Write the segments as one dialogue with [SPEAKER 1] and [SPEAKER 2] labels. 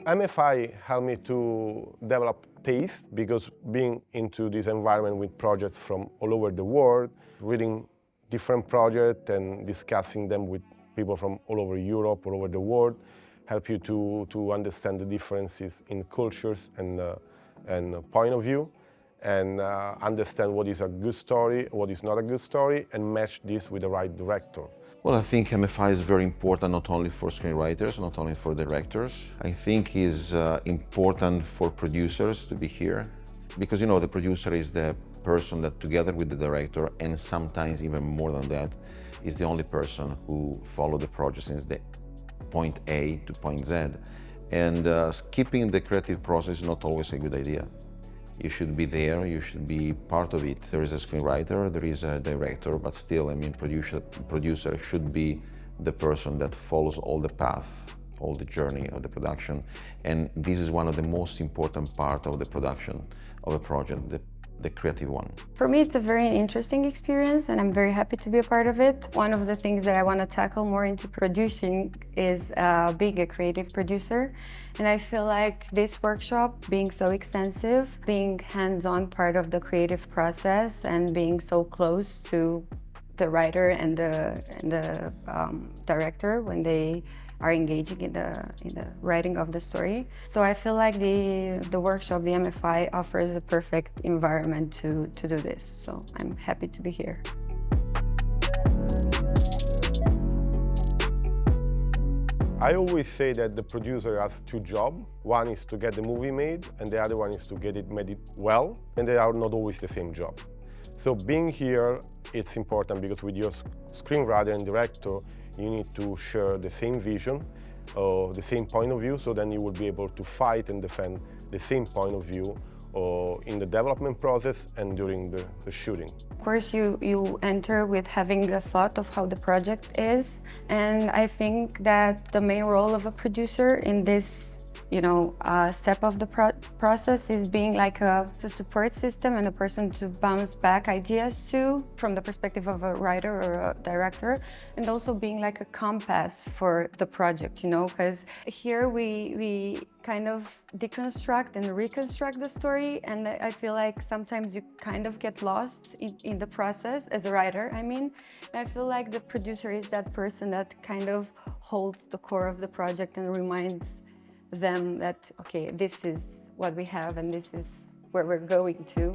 [SPEAKER 1] MFI helped me to develop taste because being into this environment with projects from all over the world, reading different projects and discussing them with people from all over Europe, all over the world, help you to understand the differences in cultures and point of view, and understand what is a good story, what is not a good story, and match this with the right director.
[SPEAKER 2] Well, I think MFI is very important not only for screenwriters, not only for directors. I think it's important for producers to be here because, you know, the producer is the person that together with the director, and sometimes even more than that, is the only person who follow the project since the point A to point Z. And skipping the creative process is not always a good idea. You should be there, you should be part of it. There is a screenwriter, there is a director, but still, I mean, producer should be the person that follows all the path, all the journey of the production. And this is one of the most important part of the production of a project, the creative one.
[SPEAKER 3] For me, it's a very interesting experience and I'm very happy to be a part of it. One of the things that I want to tackle more into producing is being a creative producer. And I feel like this workshop, being so extensive, being hands-on part of the creative process and being so close to the writer and the director when they are engaging in the writing of the story. So I feel like the workshop, the MFI, offers a perfect environment to do this. So I'm happy to be here.
[SPEAKER 1] I always say that the producer has two jobs. One is to get the movie made, and the other one is to get it made well, and they are not always the same job. So being here, it's important because with your screenwriter and director, you need to share the same vision, the same point of view, so then you will be able to fight and defend the same point of view in the development process and during the shooting.
[SPEAKER 3] Of course, you enter with having a thought of how the project is, and I think that the main role of a producer in this step of the process is being like a support system and a person to bounce back ideas to from the perspective of a writer or a director, and also being like a compass for the project, because here we kind of deconstruct and reconstruct the story, and I feel like sometimes you kind of get lost in the process as a writer. I feel like the producer is that person that kind of holds the core of the project and reminds them that, okay, this is what we have and this is where we're going to.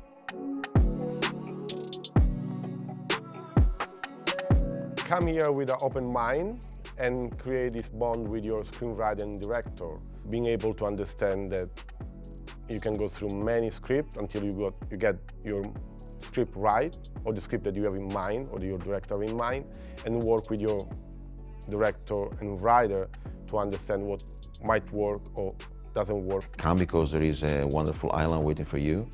[SPEAKER 1] Come here with an open mind and create this bond with your screenwriter and director, being able to understand that you can go through many scripts until you get your script right, or the script that you have in mind, or your director in mind, and work with your director and writer to understand what might work or doesn't work.
[SPEAKER 2] Come because there is a wonderful island waiting for you,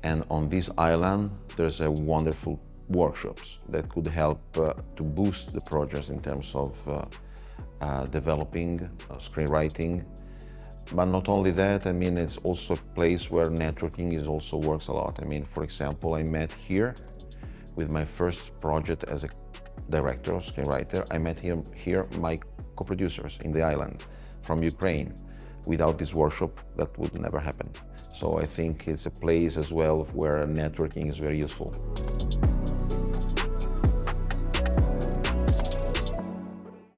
[SPEAKER 2] and on this island there's a wonderful workshops that could help to boost the projects in terms of developing, screenwriting. But not only that, it's also a place where networking also works a lot. For example, I met here with my first project as a director or screenwriter. I met here my co-producers in the island from Ukraine. Without this workshop, that would never happen. So I think it's a place as well where networking is very useful.